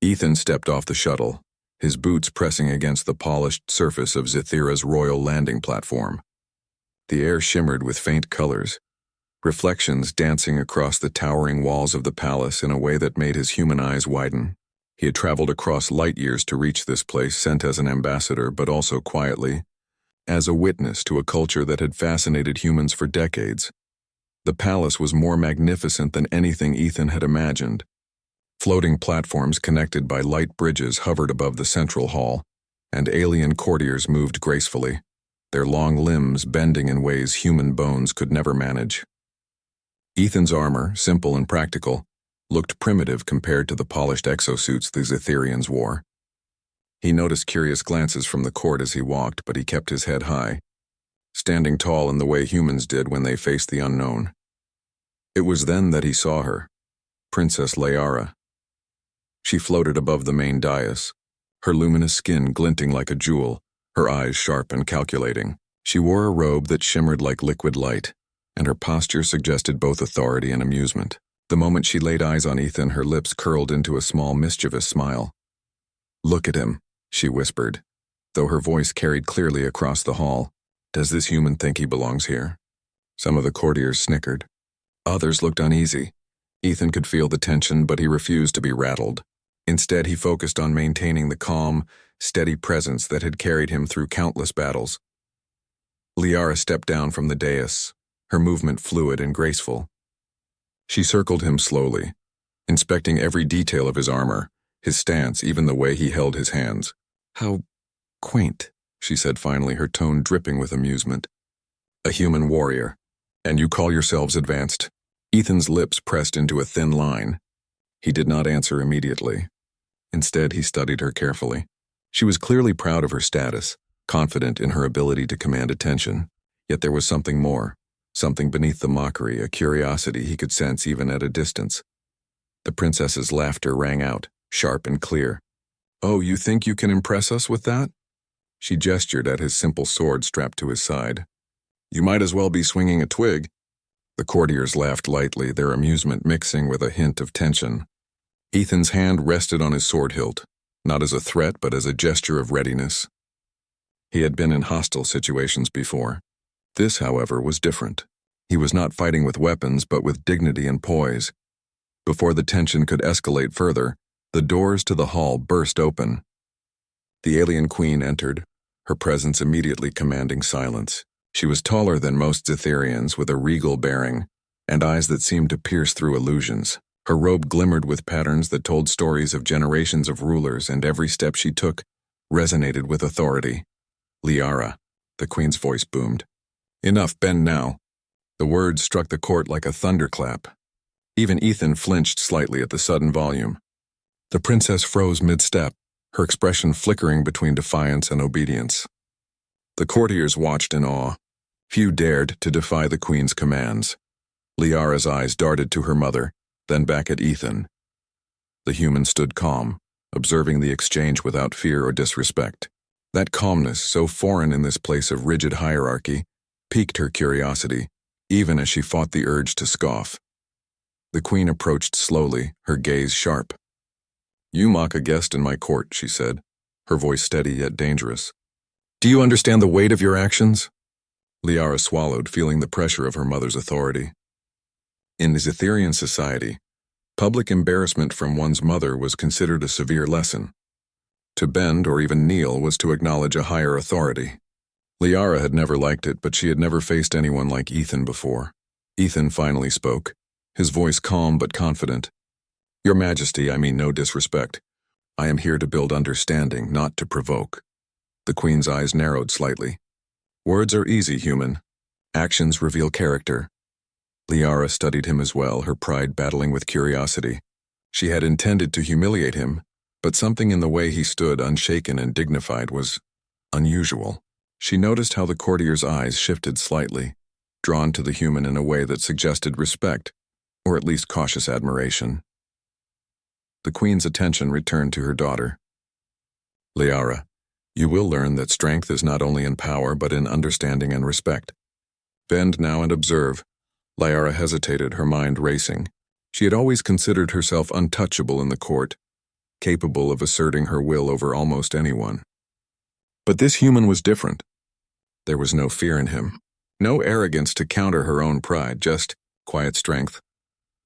Ethan stepped off the shuttle, his boots pressing against the polished surface of Zithira's royal landing platform. The air shimmered with faint colors, reflections dancing across the towering walls of the palace in a way that made his human eyes widen. He had traveled across light years to reach this place, sent as an ambassador, but also quietly, as a witness to a culture that had fascinated humans for decades. The palace was more magnificent than anything Ethan had imagined. Floating platforms connected by light bridges hovered above the central hall, and alien courtiers moved gracefully, their long limbs bending in ways human bones could never manage. Ethan's armor, simple and practical, looked primitive compared to the polished exosuits the Zithirians wore. He noticed curious glances from the court as he walked, but he kept his head high, standing tall in the way humans did when they faced the unknown. It was then that he saw her, Princess Liara. She floated above the main dais, her luminous skin glinting like a jewel, her eyes sharp and calculating. She wore a robe that shimmered like liquid light, and her posture suggested both authority and amusement. The moment she laid eyes on Ethan, her lips curled into a small, mischievous smile. "Look at him," she whispered, though her voice carried clearly across the hall. "Does this human think he belongs here?" Some of the courtiers snickered. Others looked uneasy. Ethan could feel the tension, but he refused to be rattled. Instead, he focused on maintaining the calm, steady presence that had carried him through countless battles. Liara stepped down from the dais, her movement fluid and graceful. She circled him slowly, inspecting every detail of his armor, his stance, even the way he held his hands. "How quaint," she said finally, her tone dripping with amusement. "A human warrior, and you call yourselves advanced?" Ethan's lips pressed into a thin line. He did not answer immediately. Instead, he studied her carefully. She was clearly proud of her status, confident in her ability to command attention. Yet there was something more, something beneath the mockery, a curiosity he could sense even at a distance. The princess's laughter rang out, sharp and clear. "Oh, you think you can impress us with that?" She gestured at his simple sword strapped to his side. "You might as well be swinging a twig." The courtiers laughed lightly, their amusement mixing with a hint of tension. Ethan's hand rested on his sword hilt, not as a threat but as a gesture of readiness. He had been in hostile situations before. This, however, was different. He was not fighting with weapons but with dignity and poise. Before the tension could escalate further, the doors to the hall burst open. The alien queen entered, her presence immediately commanding silence. She was taller than most Zithirians, with a regal bearing, and eyes that seemed to pierce through illusions. Her robe glimmered with patterns that told stories of generations of rulers, and every step she took resonated with authority. "Liara," the queen's voice boomed. "Enough, bend now." The words struck the court like a thunderclap. Even Ethan flinched slightly at the sudden volume. The princess froze mid-step, her expression flickering between defiance and obedience. The courtiers watched in awe. Few dared to defy the queen's commands. Liara's eyes darted to her mother, then back at Ethan. The human stood calm, observing the exchange without fear or disrespect. That calmness, so foreign in this place of rigid hierarchy, piqued her curiosity, even as she fought the urge to scoff. The queen approached slowly, her gaze sharp. "You mock a guest in my court," she said, her voice steady yet dangerous. "Do you understand the weight of your actions?" Liara swallowed, feeling the pressure of her mother's authority. In Zithirian society, public embarrassment from one's mother was considered a severe lesson. To bend or even kneel was to acknowledge a higher authority. Liara had never liked it, but she had never faced anyone like Ethan before. Ethan finally spoke, his voice calm but confident. "Your Majesty, I mean no disrespect. I am here to build understanding, not to provoke." The queen's eyes narrowed slightly. "Words are easy, human. Actions reveal character." Liara studied him as well, her pride battling with curiosity. She had intended to humiliate him, but something in the way he stood, unshaken and dignified, was unusual. She noticed how the courtier's eyes shifted slightly, drawn to the human in a way that suggested respect, or at least cautious admiration. The queen's attention returned to her daughter. "Liara, you will learn that strength is not only in power but in understanding and respect. Bend now and observe." Liara hesitated, her mind racing. She had always considered herself untouchable in the court, capable of asserting her will over almost anyone. But this human was different. There was no fear in him, no arrogance to counter her own pride, just quiet strength.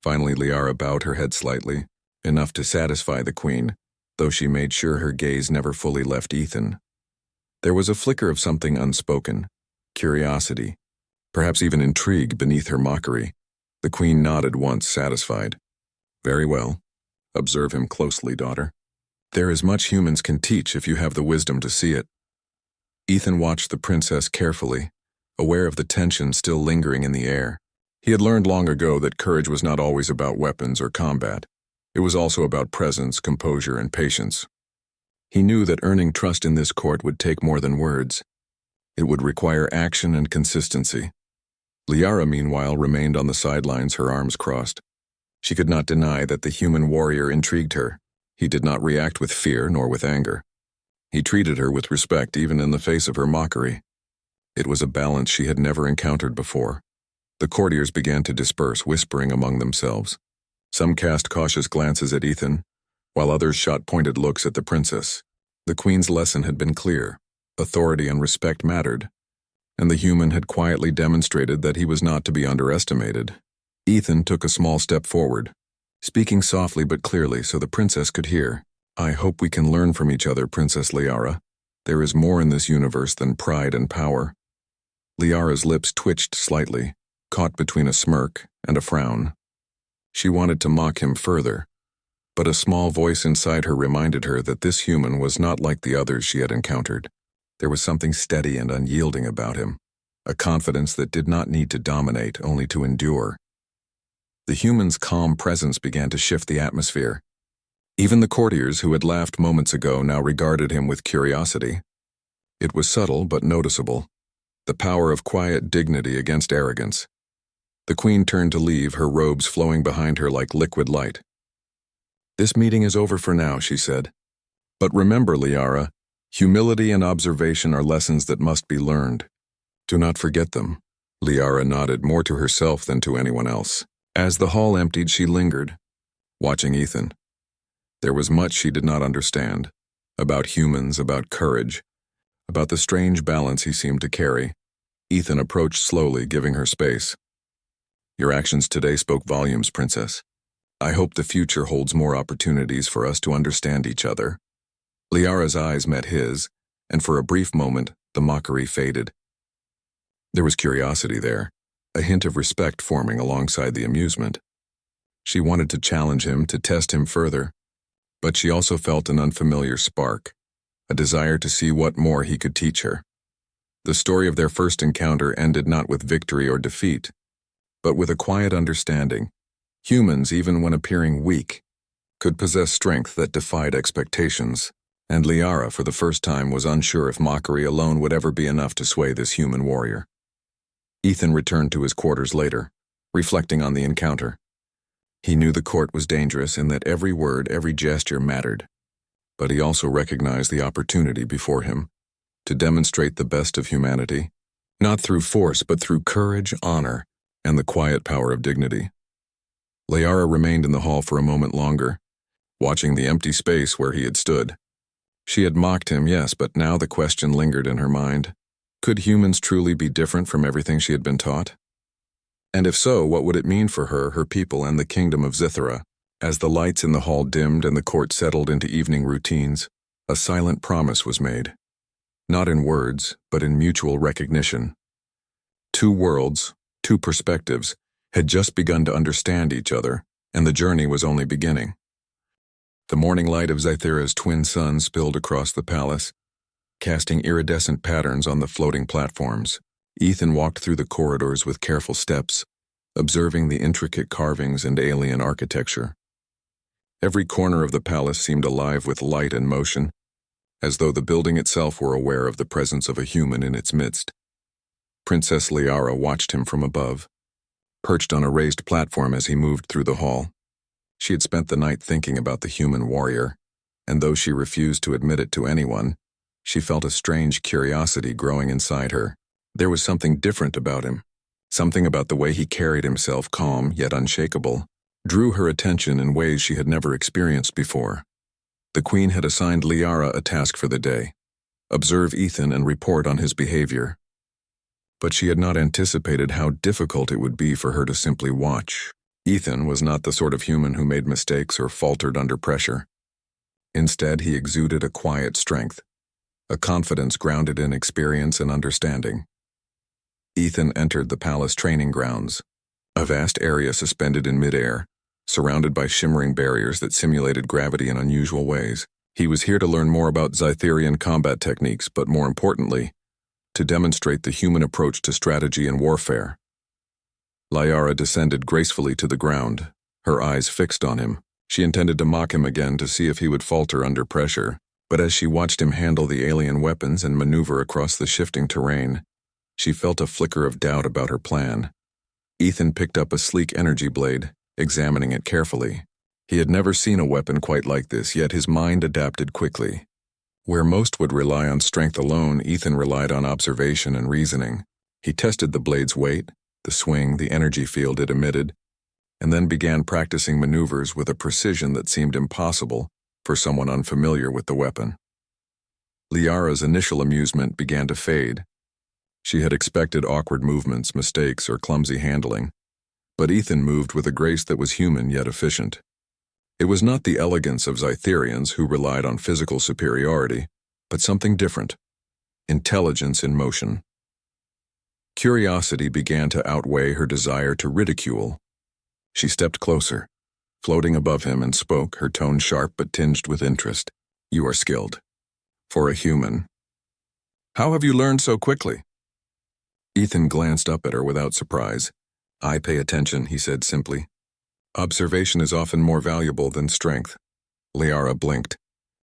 Finally, Liara bowed her head slightly, enough to satisfy the queen, though she made sure her gaze never fully left Ethan. There was a flicker of something unspoken, curiosity, perhaps even intrigue beneath her mockery. The queen nodded once, satisfied. Very well. Observe him closely, daughter. There is much humans can teach if you have the wisdom to see it. Ethan watched the princess carefully, aware of the tension still lingering in the air. He had learned long ago that courage was not always about weapons or combat. It was also about presence, composure, and patience. He knew that earning trust in this court would take more than words. It would require action and consistency. Liara, meanwhile, remained on the sidelines, her arms crossed. She could not deny that the human warrior intrigued her. He did not react with fear nor with anger. He treated her with respect even in the face of her mockery. It was a balance she had never encountered before. The courtiers began to disperse, whispering among themselves. Some cast cautious glances at Ethan, while others shot pointed looks at the princess. The queen's lesson had been clear. Authority and respect mattered, and the human had quietly demonstrated that he was not to be underestimated. Ethan took a small step forward, speaking softly but clearly so the princess could hear. I hope we can learn from each other, Princess Liara. There is more in this universe than pride and power. Liara's lips twitched slightly, caught between a smirk and a frown. She wanted to mock him further, but a small voice inside her reminded her that this human was not like the others she had encountered. There was something steady and unyielding about him, a confidence that did not need to dominate, only to endure. The human's calm presence began to shift the atmosphere. Even the courtiers who had laughed moments ago now regarded him with curiosity. It was subtle but noticeable, the power of quiet dignity against arrogance. The queen turned to leave, her robes flowing behind her like liquid light. This meeting is over for now, she said. But remember, Liara, humility and observation are lessons that must be learned. Do not forget them. Liara nodded, more to herself than to anyone else. As the hall emptied, she lingered, watching Ethan. There was much she did not understand, about humans, about courage, about the strange balance he seemed to carry. Ethan approached slowly, giving her space. Your actions today spoke volumes, Princess. I hope the future holds more opportunities for us to understand each other. Liara's eyes met his, and for a brief moment, the mockery faded. There was curiosity there, a hint of respect forming alongside the amusement. She wanted to challenge him, to test him further, but she also felt an unfamiliar spark, a desire to see what more he could teach her. The story of their first encounter ended not with victory or defeat, but with a quiet understanding. Humans, even when appearing weak, could possess strength that defied expectations, and Liara, for the first time, was unsure if mockery alone would ever be enough to sway this human warrior. Ethan returned to his quarters later, reflecting on the encounter. He knew the court was dangerous and that every word, every gesture mattered, but he also recognized the opportunity before him to demonstrate the best of humanity, not through force but through courage, honor, and the quiet power of dignity. Liara remained in the hall for a moment longer, watching the empty space where he had stood. She had mocked him, yes, but now the question lingered in her mind. Could humans truly be different from everything she had been taught? And if so, what would it mean for her, her people, and the kingdom of Zithara? As the lights in the hall dimmed and the court settled into evening routines, a silent promise was made. Not in words, but in mutual recognition. Two worlds, two perspectives, had just begun to understand each other, and the journey was only beginning. The morning light of Zythera's twin suns spilled across the palace, casting iridescent patterns on the floating platforms. Ethan walked through the corridors with careful steps, observing the intricate carvings and alien architecture. Every corner of the palace seemed alive with light and motion, as though the building itself were aware of the presence of a human in its midst. Princess Liara watched him from above, perched on a raised platform as he moved through the hall. She had spent the night thinking about the human warrior, and though she refused to admit it to anyone, she felt a strange curiosity growing inside her. There was something different about him. Something about the way he carried himself, calm yet unshakable, drew her attention in ways she had never experienced before. The Queen had assigned Liara a task for the day: observe Ethan and report on his behavior. But she had not anticipated how difficult it would be for her to simply watch. Ethan was not the sort of human who made mistakes or faltered under pressure. Instead, he exuded a quiet strength, a confidence grounded in experience and understanding. Ethan entered the palace training grounds, a vast area suspended in midair, surrounded by shimmering barriers that simulated gravity in unusual ways. He was here to learn more about Zytherian combat techniques, but more importantly, to demonstrate the human approach to strategy and warfare. Liara descended gracefully to the ground, her eyes fixed on him. She intended to mock him again to see if he would falter under pressure, but as she watched him handle the alien weapons and maneuver across the shifting terrain, she felt a flicker of doubt about her plan. Ethan picked up a sleek energy blade, examining it carefully. He had never seen a weapon quite like this, yet his mind adapted quickly. Where most would rely on strength alone, Ethan relied on observation and reasoning. He tested the blade's weight, the swing, the energy field it emitted, and then began practicing maneuvers with a precision that seemed impossible for someone unfamiliar with the weapon. Liara's initial amusement began to fade. She had expected awkward movements, mistakes, or clumsy handling, but Ethan moved with a grace that was human yet efficient. It was not the elegance of Zytherians who relied on physical superiority, but something different: intelligence in motion. Curiosity began to outweigh her desire to ridicule. She stepped closer, floating above him, and spoke, her tone sharp but tinged with interest. "You are skilled. For a human. How have you learned so quickly?" Ethan glanced up at her without surprise. "I pay attention," he said simply. "Observation is often more valuable than strength." Liara blinked.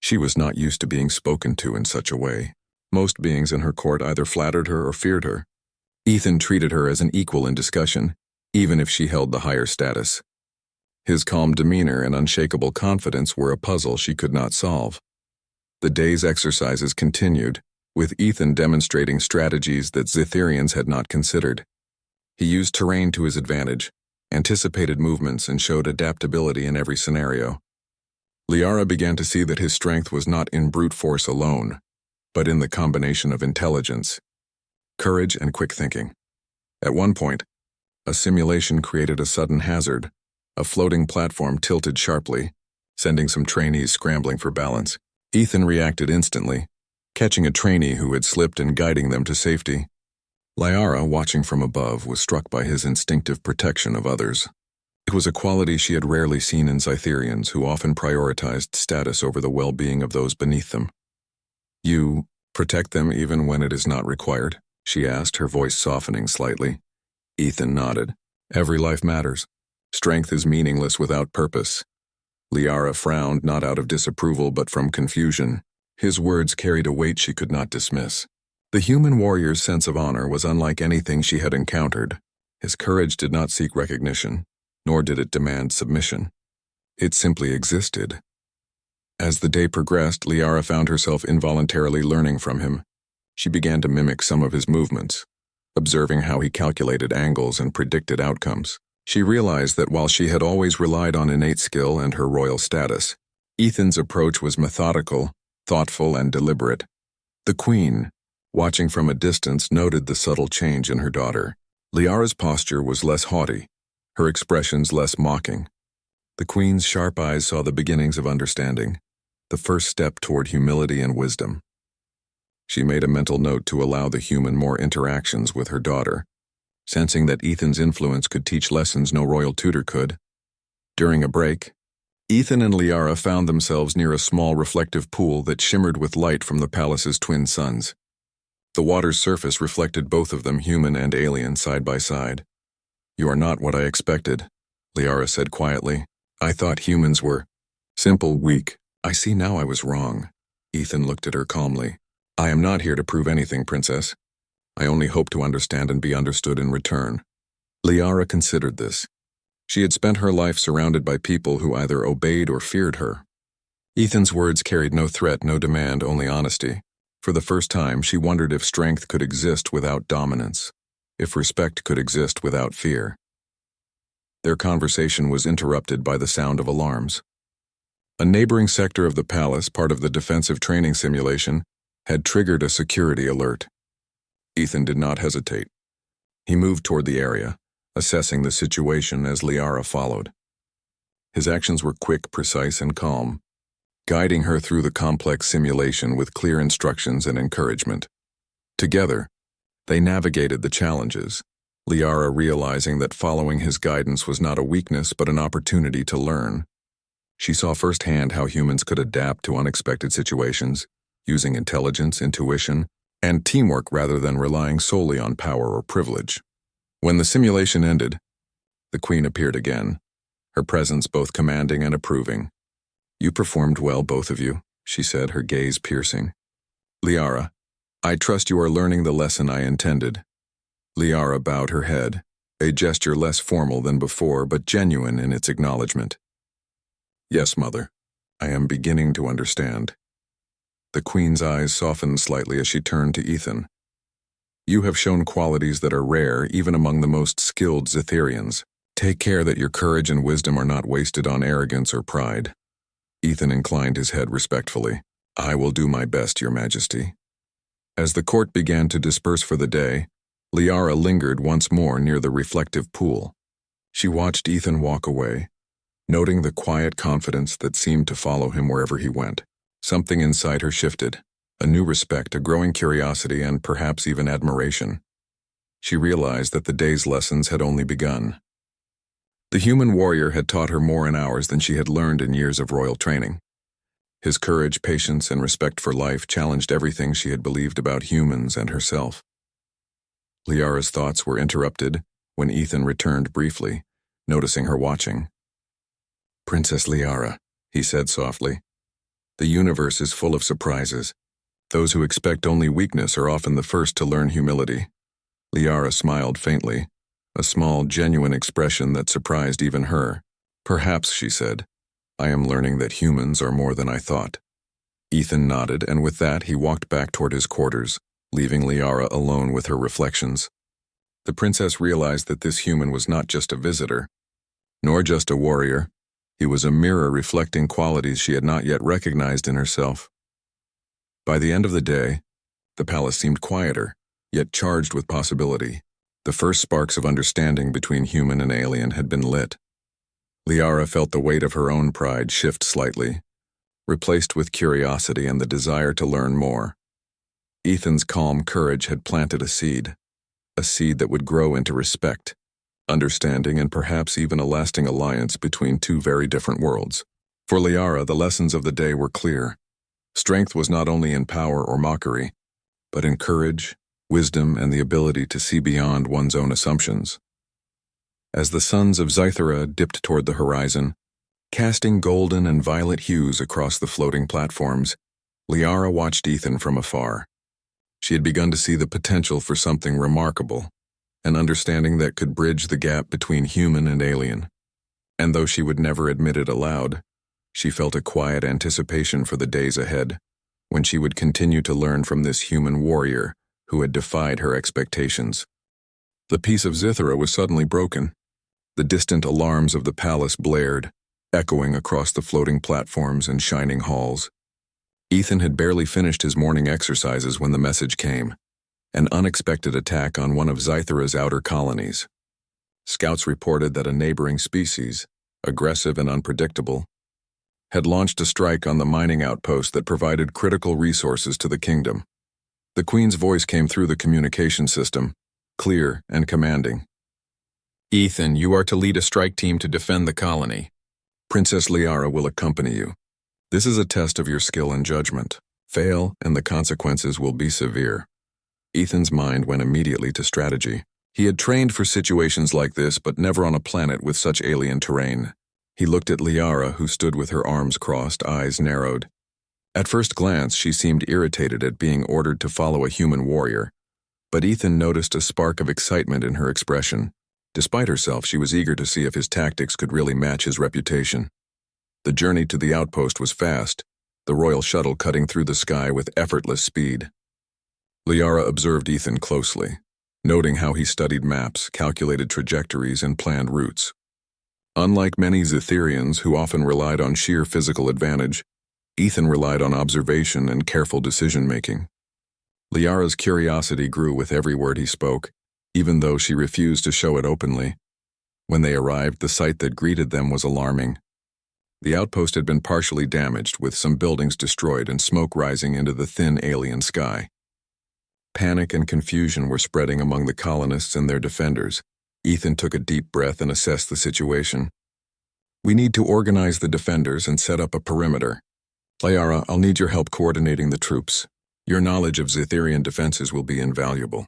She was not used to being spoken to in such a way. Most beings in her court either flattered her or feared her. Ethan treated her as an equal in discussion, even if she held the higher status. His calm demeanor and unshakable confidence were a puzzle she could not solve. The day's exercises continued, with Ethan demonstrating strategies that Zytherians had not considered. He used terrain to his advantage, anticipated movements, and showed adaptability in every scenario. Liara began to see that his strength was not in brute force alone, but in the combination of intelligence, courage, and quick thinking. At one point, a simulation created a sudden hazard. A floating platform tilted sharply, sending some trainees scrambling for balance. Ethan reacted instantly, catching a trainee who had slipped and guiding them to safety. Liara, watching from above, was struck by his instinctive protection of others. It was a quality she had rarely seen in Zytherians, who often prioritized status over the well-being of those beneath them. "You protect them even when it is not required?" she asked, her voice softening slightly. Ethan nodded. "Every life matters. Strength is meaningless without purpose." Liara frowned, not out of disapproval but from confusion. His words carried a weight she could not dismiss. The human warrior's sense of honor was unlike anything she had encountered. His courage did not seek recognition, nor did it demand submission. It simply existed. As the day progressed, Liara found herself involuntarily learning from him. She began to mimic some of his movements, observing how he calculated angles and predicted outcomes. She realized that while she had always relied on innate skill and her royal status, Ethan's approach was methodical, thoughtful, and deliberate. The Queen, watching from a distance, noted the subtle change in her daughter. Liara's posture was less haughty, her expressions less mocking. The Queen's sharp eyes saw the beginnings of understanding, the first step toward humility and wisdom. She made a mental note to allow the human more interactions with her daughter, sensing that Ethan's influence could teach lessons no royal tutor could. During a break, Ethan and Liara found themselves near a small reflective pool that shimmered with light from the palace's twin suns. The water's surface reflected both of them, human and alien, side by side. "You are not what I expected," Liara said quietly. "I thought humans were simple, weak." "I see now I was wrong." Ethan looked at her calmly. "I am not here to prove anything, Princess. I only hope to understand and be understood in return." Liara considered this. She had spent her life surrounded by people who either obeyed or feared her. Ethan's words carried no threat, no demand, only honesty. For the first time, she wondered if strength could exist without dominance, if respect could exist without fear. Their conversation was interrupted by the sound of alarms. A neighboring sector of the palace, part of the defensive training simulation, had triggered a security alert. Ethan did not hesitate. He moved toward the area, assessing the situation as Liara followed. His actions were quick, precise, and calm, guiding her through the complex simulation with clear instructions and encouragement. Together, they navigated the challenges, Liara realizing that following his guidance was not a weakness but an opportunity to learn. She saw firsthand how humans could adapt to unexpected situations, using intelligence, intuition, and teamwork rather than relying solely on power or privilege. When the simulation ended, the Queen appeared again, her presence both commanding and approving. "You performed well, both of you," she said, her gaze piercing. "Liara, I trust you are learning the lesson I intended." Liara bowed her head, a gesture less formal than before but genuine in its acknowledgement. "Yes, Mother, I am beginning to understand." The Queen's eyes softened slightly as she turned to Ethan. "You have shown qualities that are rare even among the most skilled Zitherians. Take care that your courage and wisdom are not wasted on arrogance or pride." Ethan inclined his head respectfully. "I will do my best, Your Majesty." As the court began to disperse for the day, Liara lingered once more near the reflective pool. She watched Ethan walk away, noting the quiet confidence that seemed to follow him wherever he went. Something inside her shifted, a new respect, a growing curiosity, and perhaps even admiration. She realized that the day's lessons had only begun. The human warrior had taught her more in hours than she had learned in years of royal training. His courage, patience, and respect for life challenged everything she had believed about humans and herself. Liara's thoughts were interrupted when Ethan returned briefly, noticing her watching. "Princess Liara," he said softly, "the universe is full of surprises. Those who expect only weakness are often the first to learn humility." Liara smiled faintly, a small, genuine expression that surprised even her. "Perhaps," she said, "I am learning that humans are more than I thought." Ethan nodded, and with that he walked back toward his quarters, leaving Liara alone with her reflections. The princess realized that this human was not just a visitor, nor just a warrior. He was a mirror reflecting qualities she had not yet recognized in herself. By the end of the day, the palace seemed quieter, yet charged with possibility. The first sparks of understanding between human and alien had been lit. Liara felt the weight of her own pride shift slightly, replaced with curiosity and the desire to learn more. Ethan's calm courage had planted a seed that would grow into respect, understanding, and perhaps even a lasting alliance between two very different worlds. For Liara, the lessons of the day were clear. Strength was not only in power or mockery, but in courage, wisdom, and the ability to see beyond one's own assumptions. As the suns of Zythera dipped toward the horizon, casting golden and violet hues across the floating platforms, Liara watched Ethan from afar. She had begun to see the potential for something remarkable, an understanding that could bridge the gap between human and alien. And though she would never admit it aloud, she felt a quiet anticipation for the days ahead, when she would continue to learn from this human warrior who had defied her expectations. The peace of Zythera was suddenly broken. The distant alarms of the palace blared, echoing across the floating platforms and shining halls. Ethan had barely finished his morning exercises when the message came: an unexpected attack on one of Zythera's outer colonies. Scouts reported that a neighboring species, aggressive and unpredictable, had launched a strike on the mining outpost that provided critical resources to the kingdom. The Queen's voice came through the communication system, clear and commanding. "Ethan, you are to lead a strike team to defend the colony. Princess Liara will accompany you. This is a test of your skill and judgment. Fail, and the consequences will be severe." Ethan's mind went immediately to strategy. He had trained for situations like this, but never on a planet with such alien terrain. He looked at Liara, who stood with her arms crossed, eyes narrowed. At first glance, she seemed irritated at being ordered to follow a human warrior, but Ethan noticed a spark of excitement in her expression. Despite herself, she was eager to see if his tactics could really match his reputation. The journey to the outpost was fast, the royal shuttle cutting through the sky with effortless speed. Liara observed Ethan closely, noting how he studied maps, calculated trajectories, and planned routes. Unlike many Zetherians who often relied on sheer physical advantage, Ethan relied on observation and careful decision-making. Liara's curiosity grew with every word he spoke, even though she refused to show it openly. When they arrived, the sight that greeted them was alarming. The outpost had been partially damaged, with some buildings destroyed and smoke rising into the thin alien sky. Panic and confusion were spreading among the colonists and their defenders. Ethan took a deep breath and assessed the situation. "We need to organize the defenders and set up a perimeter. Liara, I'll need your help coordinating the troops. Your knowledge of Zetherian defenses will be invaluable."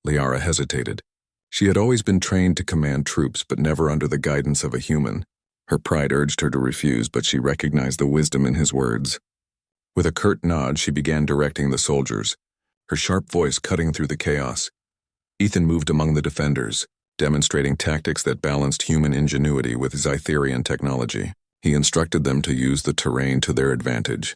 Liara hesitated. She had always been trained to command troops, but never under the guidance of a human. Her pride urged her to refuse, but she recognized the wisdom in his words. With a curt nod, she began directing the soldiers, her sharp voice cutting through the chaos. Ethan moved among the defenders, demonstrating tactics that balanced human ingenuity with Zetherian technology. He instructed them to use the terrain to their advantage,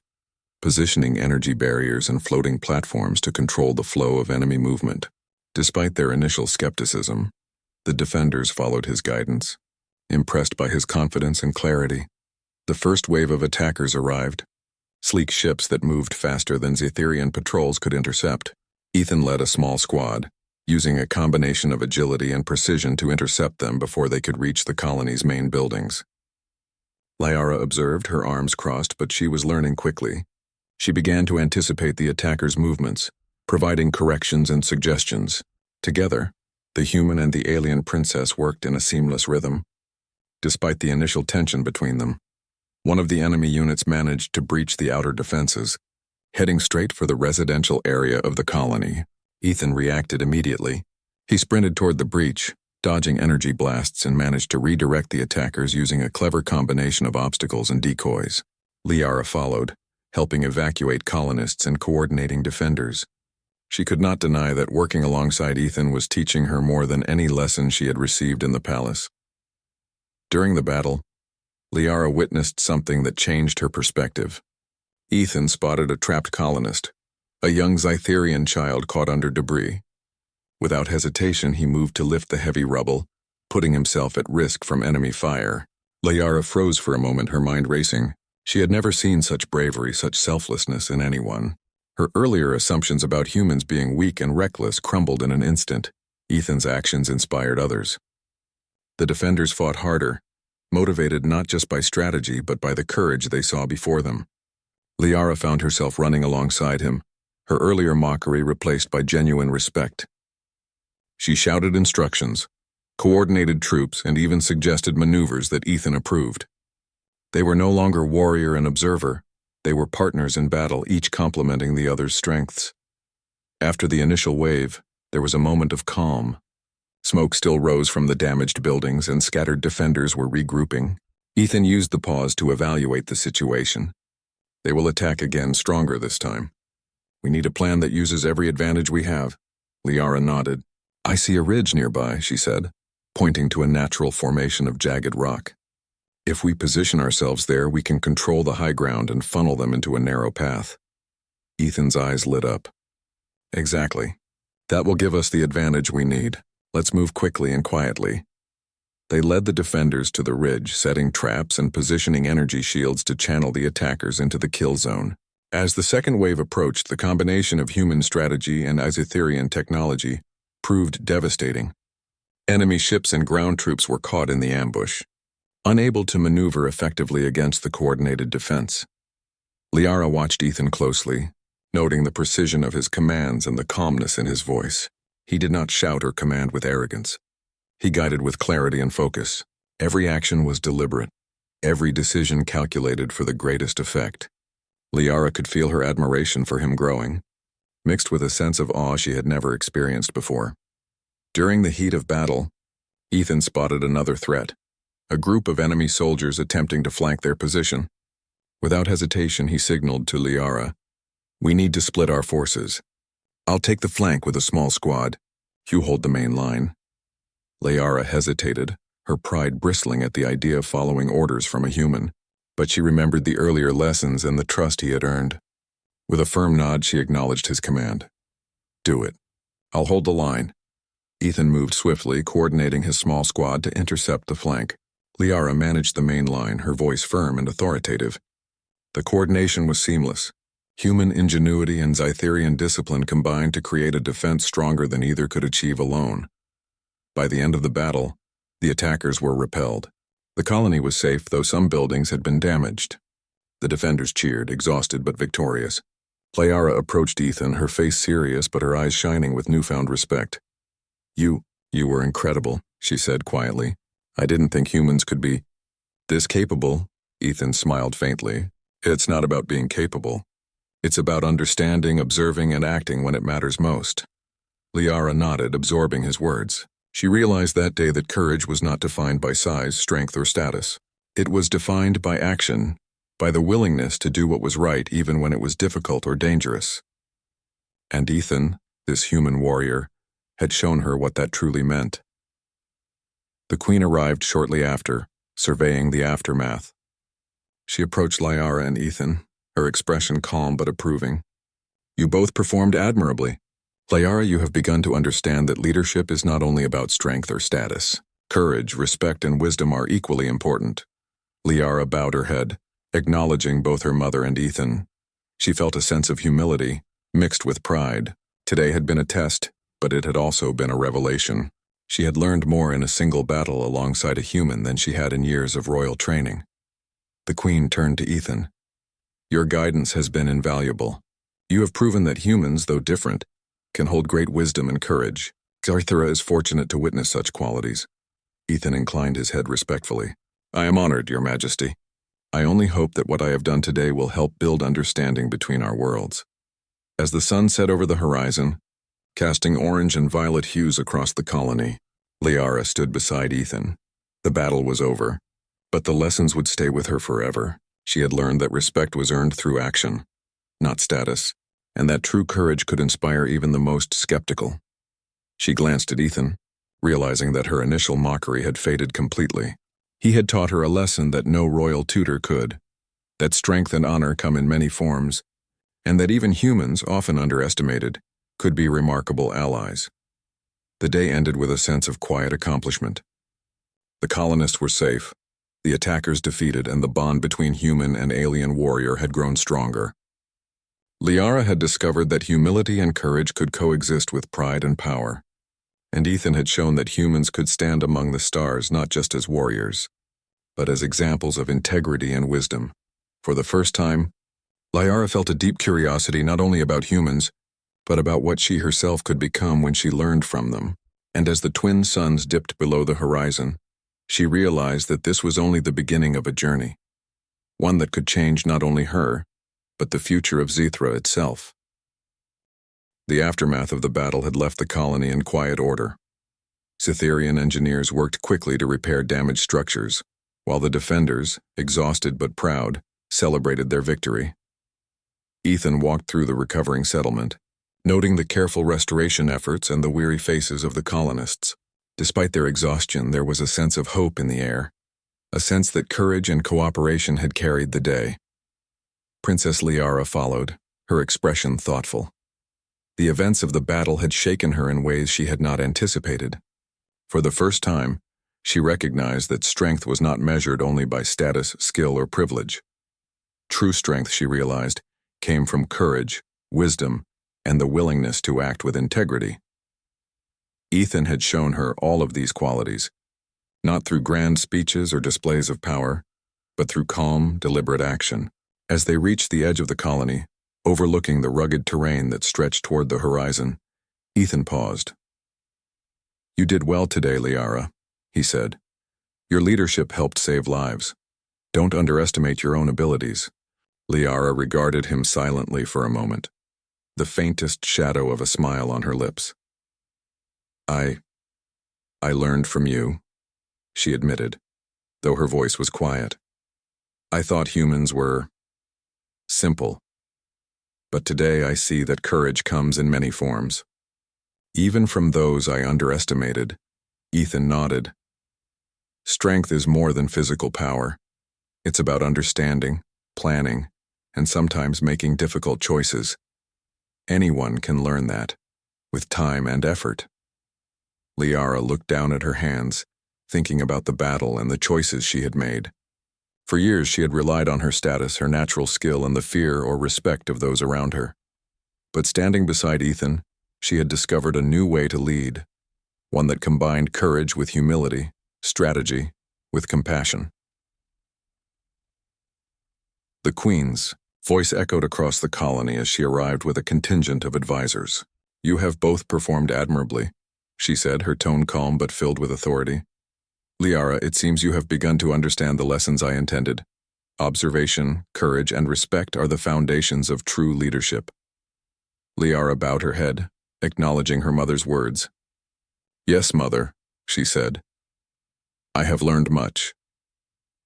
positioning energy barriers and floating platforms to control the flow of enemy movement. Despite their initial skepticism, the defenders followed his guidance, impressed by his confidence and clarity. The first wave of attackers arrived, sleek ships that moved faster than Zetherian patrols could intercept. Ethan led a small squad, using a combination of agility and precision to intercept them before they could reach the colony's main buildings. Liara observed, her arms crossed, but she was learning quickly. She began to anticipate the attackers' movements, providing corrections and suggestions. Together, the human and the alien princess worked in a seamless rhythm. Despite the initial tension between them, one of the enemy units managed to breach the outer defenses, heading straight for the residential area of the colony. Ethan reacted immediately. He sprinted toward the breach, dodging energy blasts, and managed to redirect the attackers using a clever combination of obstacles and decoys. Liara followed, helping evacuate colonists and coordinating defenders. She could not deny that working alongside Ethan was teaching her more than any lesson she had received in the palace. During the battle, Liara witnessed something that changed her perspective. Ethan spotted a trapped colonist, a young Zetherian child caught under debris. Without hesitation, he moved to lift the heavy rubble, putting himself at risk from enemy fire. Liara froze for a moment, her mind racing. She had never seen such bravery, such selflessness in anyone. Her earlier assumptions about humans being weak and reckless crumbled in an instant. Ethan's actions inspired others. The defenders fought harder, motivated not just by strategy but by the courage they saw before them. Liara found herself running alongside him, her earlier mockery replaced by genuine respect. She shouted instructions, coordinated troops, and even suggested maneuvers that Ethan approved. They were no longer warrior and observer. They were partners in battle, each complementing the other's strengths. After the initial wave, there was a moment of calm. Smoke still rose from the damaged buildings, and scattered defenders were regrouping. Ethan used the pause to evaluate the situation. They will attack again, stronger this time. We need a plan that uses every advantage we have. Liara nodded. "I see a ridge nearby," she said, pointing to a natural formation of jagged rock. "If we position ourselves there, we can control the high ground and funnel them into a narrow path." Ethan's eyes lit up. "Exactly. That will give us the advantage we need. Let's move quickly and quietly." They led the defenders to the ridge, setting traps and positioning energy shields to channel the attackers into the kill zone. As the second wave approached, the combination of human strategy and Zetherian technology proved devastating. Enemy ships and ground troops were caught in the ambush, unable to maneuver effectively against the coordinated defense. Liara watched Ethan closely, noting the precision of his commands and the calmness in his voice. He did not shout or command with arrogance. He guided with clarity and focus. Every action was deliberate, every decision calculated for the greatest effect. Liara could feel her admiration for him growing, mixed with a sense of awe she had never experienced before. During the heat of battle, Ethan spotted another threat, a group of enemy soldiers attempting to flank their position. Without hesitation, he signaled to Liara, "We need to split our forces. I'll take the flank with a small squad. You hold the main line." Liara hesitated, her pride bristling at the idea of following orders from a human, but she remembered the earlier lessons and the trust he had earned. With a firm nod, she acknowledged his command. "Do it. I'll hold the line." Ethan moved swiftly, coordinating his small squad to intercept the flank. Liara managed the main line, her voice firm and authoritative. The coordination was seamless. Human ingenuity and Zytherian discipline combined to create a defense stronger than either could achieve alone. By the end of the battle, the attackers were repelled. The colony was safe, though some buildings had been damaged. The defenders cheered, exhausted but victorious. Liara approached Ethan, her face serious but her eyes shining with newfound respect. You were incredible," she said quietly. "I didn't think humans could be this capable." Ethan smiled faintly. "It's not about being capable. It's about understanding, observing, and acting when it matters most." Liara nodded, absorbing his words. She realized that day that courage was not defined by size, strength, or status. It was defined by action, by the willingness to do what was right even when it was difficult or dangerous. And Ethan, this human warrior, had shown her what that truly meant. The Queen arrived shortly after, surveying the aftermath. She approached Liara and Ethan, her expression calm but approving. "You both performed admirably. Liara, you have begun to understand that leadership is not only about strength or status. Courage, respect, and wisdom are equally important." Liara bowed her head, acknowledging both her mother and Ethan. She felt a sense of humility, mixed with pride. Today had been a test, but it had also been a revelation. She had learned more in a single battle alongside a human than she had in years of royal training. The Queen turned to Ethan. "Your guidance has been invaluable. You have proven that humans, though different, can hold great wisdom and courage. Zythera is fortunate to witness such qualities." Ethan inclined his head respectfully. "I am honored, Your Majesty. I only hope that what I have done today will help build understanding between our worlds." As the sun set over the horizon, casting orange and violet hues across the colony, Liara stood beside Ethan. The battle was over, but the lessons would stay with her forever. She had learned that respect was earned through action, not status, and that true courage could inspire even the most skeptical. She glanced at Ethan, realizing that her initial mockery had faded completely. He had taught her a lesson that no royal tutor could, that strength and honor come in many forms, and that even humans, often underestimated, could be remarkable allies. The day ended with a sense of quiet accomplishment. The colonists were safe, the attackers defeated, and the bond between human and alien warrior had grown stronger. Liara had discovered that humility and courage could coexist with pride and power, and Ethan had shown that humans could stand among the stars not just as warriors, but as examples of integrity and wisdom. For the first time, Liara felt a deep curiosity not only about humans, but about what she herself could become when she learned from them. And as the twin suns dipped below the horizon, she realized that this was only the beginning of a journey, one that could change not only her, but the future of Zythera itself. The aftermath of the battle had left the colony in quiet order. Cytherian engineers worked quickly to repair damaged structures, while the defenders, exhausted but proud, celebrated their victory. Ethan walked through the recovering settlement, noting the careful restoration efforts and the weary faces of the colonists. Despite their exhaustion, there was a sense of hope in the air, a sense that courage and cooperation had carried the day. Princess Liara followed, her expression thoughtful. The events of the battle had shaken her in ways she had not anticipated. For the first time, she recognized that strength was not measured only by status, skill, or privilege. True strength, she realized, came from courage, wisdom, and the willingness to act with integrity. Ethan had shown her all of these qualities, not through grand speeches or displays of power, but through calm, deliberate action. As they reached the edge of the colony, overlooking the rugged terrain that stretched toward the horizon, Ethan paused. "You did well today, Liara," he said. "Your leadership helped save lives. Don't underestimate your own abilities." Liara regarded him silently for a moment, the faintest shadow of a smile on her lips. I learned from you," she admitted, though her voice was quiet. "I thought humans were simple. But today I see that courage comes in many forms. Even from those I underestimated." Ethan nodded. "Strength is more than physical power. It's about understanding, planning, and sometimes making difficult choices. Anyone can learn that, with time and effort." Liara looked down at her hands, thinking about the battle and the choices she had made. For years she had relied on her status, her natural skill, and the fear or respect of those around her. But standing beside Ethan, she had discovered a new way to lead, one that combined courage with humility, strategy with compassion. The Queen's voice echoed across the colony as she arrived with a contingent of advisors. "You have both performed admirably," she said, her tone calm but filled with authority. "Liara, it seems you have begun to understand the lessons I intended. Observation, courage, and respect are the foundations of true leadership." Liara bowed her head, acknowledging her mother's words. "Yes, mother," she said. "I have learned much."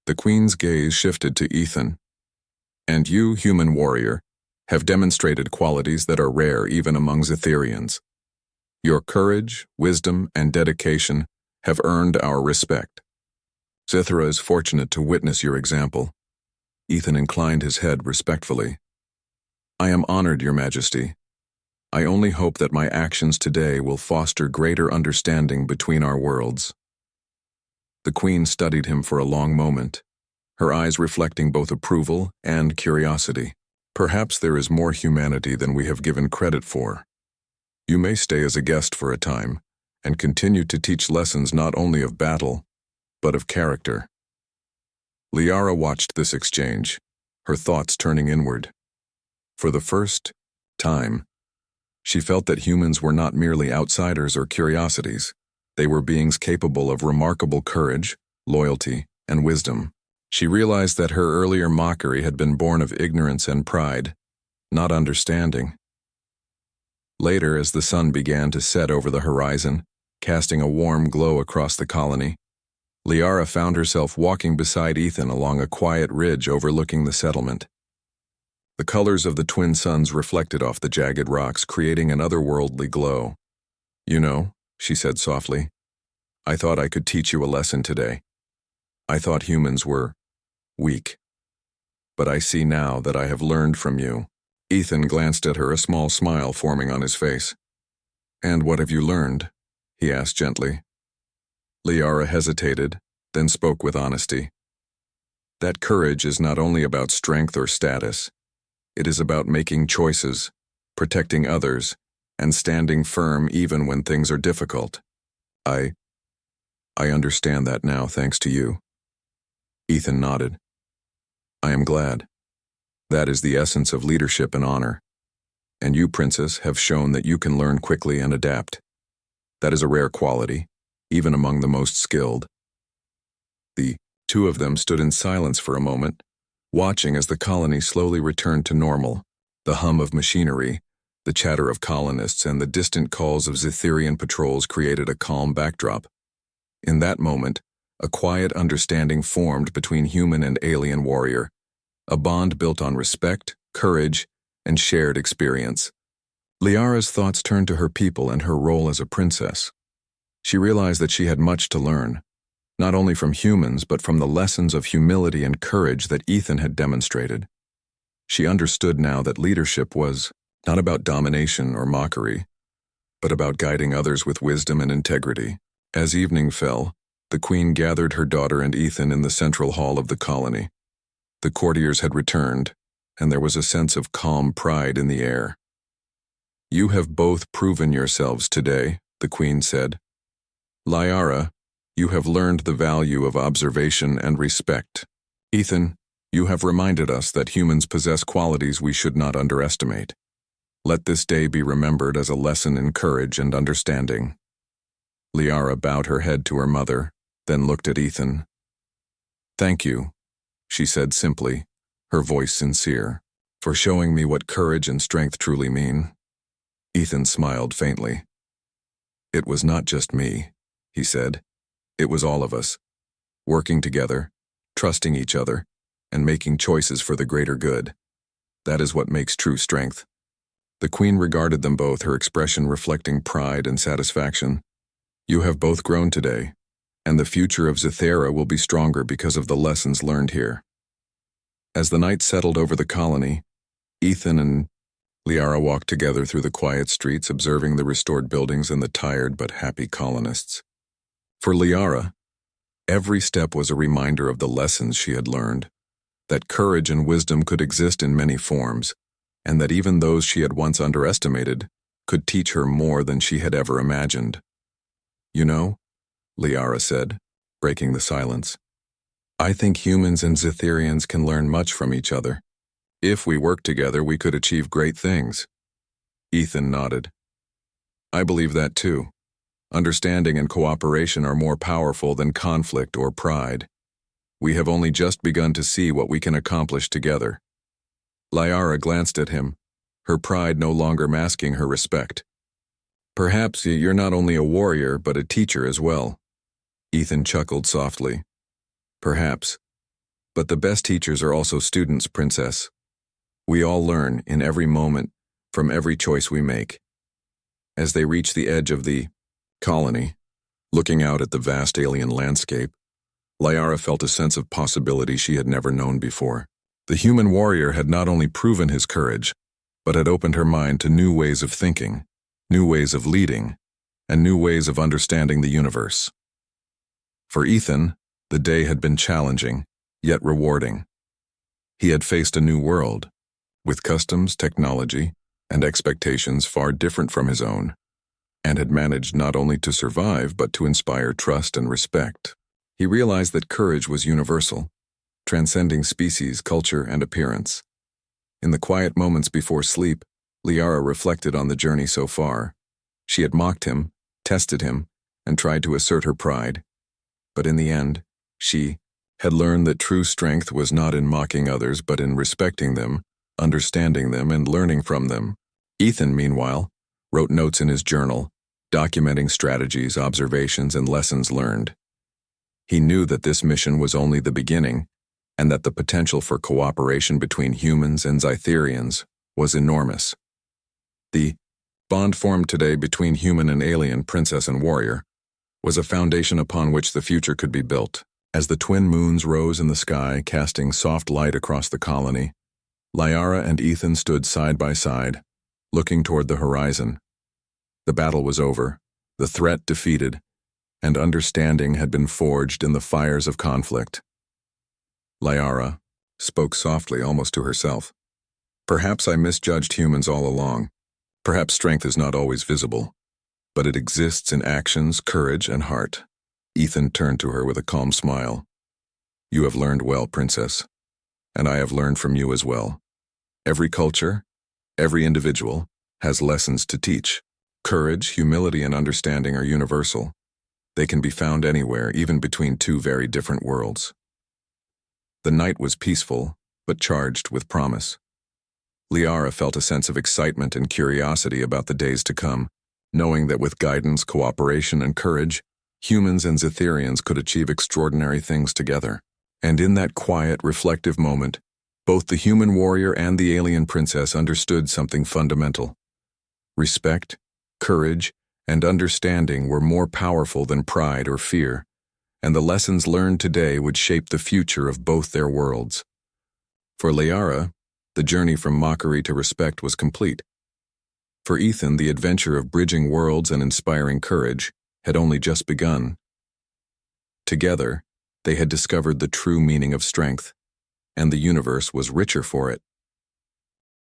The Queen's gaze shifted to Ethan. "And you, human warrior, have demonstrated qualities that are rare even among Zetherians. Your courage, wisdom, and dedication have earned our respect. Zithra is fortunate to witness your example." Ethan inclined his head respectfully. "I am honored, Your Majesty. I only hope that my actions today will foster greater understanding between our worlds." The Queen studied him for a long moment, her eyes reflecting both approval and curiosity. "Perhaps there is more humanity than we have given credit for. You may stay as a guest for a time, and continue to teach lessons not only of battle, but of character." Liara watched this exchange, her thoughts turning inward. For the first time, she felt that humans were not merely outsiders or curiosities. They were beings capable of remarkable courage, loyalty, and wisdom. She realized that her earlier mockery had been born of ignorance and pride, not understanding. Later, as the sun began to set over the horizon, casting a warm glow across the colony, Liara found herself walking beside Ethan along a quiet ridge overlooking the settlement. The colors of the twin suns reflected off the jagged rocks, creating an otherworldly glow. "You know," she said softly, "I thought I could teach you a lesson today. I thought humans were weak. But I see now that I have learned from you." Ethan glanced at her, a small smile forming on his face. "And what have you learned?" he asked gently. Liara hesitated, then spoke with honesty. "That courage is not only about strength or status. It is about making choices, protecting others, and standing firm even when things are difficult. I understand that now, thanks to you." Ethan nodded. "I am glad. That is the essence of leadership and honor. And you, Princess, have shown that you can learn quickly and adapt. That is a rare quality, even among the most skilled." The two of them stood in silence for a moment, watching as the colony slowly returned to normal. The hum of machinery, the chatter of colonists, and the distant calls of Zetherian patrols created a calm backdrop. In that moment, a quiet understanding formed between human and alien warrior, a bond built on respect, courage, and shared experience. Liara's thoughts turned to her people and her role as a princess. She realized that she had much to learn, not only from humans but from the lessons of humility and courage that Ethan had demonstrated. She understood now that leadership was not about domination or mockery, but about guiding others with wisdom and integrity. As evening fell, the Queen gathered her daughter and Ethan in the central hall of the colony. The courtiers had returned, and there was a sense of calm pride in the air. "You have both proven yourselves today," the Queen said. "Liara, you have learned the value of observation and respect. Ethan, you have reminded us that humans possess qualities we should not underestimate. Let this day be remembered as a lesson in courage and understanding." Liara bowed her head to her mother, then looked at Ethan. "Thank you," she said simply, her voice sincere, "for showing me what courage and strength truly mean." Ethan smiled faintly. "It was not just me," he said. "It was all of us, working together, trusting each other, and making choices for the greater good. That is what makes true strength." The Queen regarded them both, her expression reflecting pride and satisfaction. "You have both grown today, and the future of Zethera will be stronger because of the lessons learned here." As the night settled over the colony, Ethan and Liara walked together through the quiet streets, observing the restored buildings and the tired but happy colonists. For Liara, Every step was a reminder of the lessons she had learned, that courage and wisdom could exist in many forms, and that even those she had once underestimated could teach her more than she had ever imagined. "You know," Liara said, breaking the silence, "I think humans and Zitherians can learn much from each other. If we work together, we could achieve great things." Ethan nodded. "I believe that too. Understanding and cooperation are more powerful than conflict or pride. We have only just begun to see what we can accomplish together." Liara glanced at him, her pride no longer masking her respect. "Perhaps you're not only a warrior, but a teacher as well." Ethan chuckled softly. "Perhaps. But the best teachers are also students, Princess. We all learn, in every moment, from every choice we make." As they reached the edge of the colony, looking out at the vast alien landscape, Liara felt a sense of possibility she had never known before. The human warrior had not only proven his courage, but had opened her mind to new ways of thinking, new ways of leading, and new ways of understanding the universe. For Ethan, the day had been challenging, yet rewarding. He had faced a new world, with customs, technology, and expectations far different from his own, and had managed not only to survive but to inspire trust and respect. He realized that courage was universal, transcending species, culture, and appearance. In the quiet moments before sleep, Liara reflected on the journey so far. She had mocked him, tested him, and tried to assert her pride. But in the end, she had learned that true strength was not in mocking others but in respecting them, understanding them, and learning from them. Ethan, meanwhile, wrote notes in his journal, documenting strategies, observations, and lessons learned. He knew that this mission was only the beginning, and that the potential for cooperation between humans and Zitherians was enormous. The bond formed today between human and alien, princess and warrior, was a foundation upon which the future could be built. As the twin moons rose in the sky, casting soft light across the colony, Liara and Ethan stood side by side, looking toward the horizon. The battle was over, the threat defeated, and understanding had been forged in the fires of conflict. Liara spoke softly, almost to herself. "Perhaps I misjudged humans all along. Perhaps strength is not always visible, but it exists in actions, courage, and heart." Ethan turned to her with a calm smile. "You have learned well, Princess, and I have learned from you as well. Every culture, every individual, has lessons to teach. Courage, humility, and understanding are universal. They can be found anywhere, even between two very different worlds." The night was peaceful, but charged with promise. Liara felt a sense of excitement and curiosity about the days to come, knowing that with guidance, cooperation, and courage, humans and Zitherians could achieve extraordinary things together. And in that quiet, reflective moment, both the human warrior and the alien princess understood something fundamental. Respect, courage, and understanding were more powerful than pride or fear, and the lessons learned today would shape the future of both their worlds. For Liara, the journey from mockery to respect was complete. For Ethan, the adventure of bridging worlds and inspiring courage had only just begun. Together, they had discovered the true meaning of strength, and the universe was richer for it.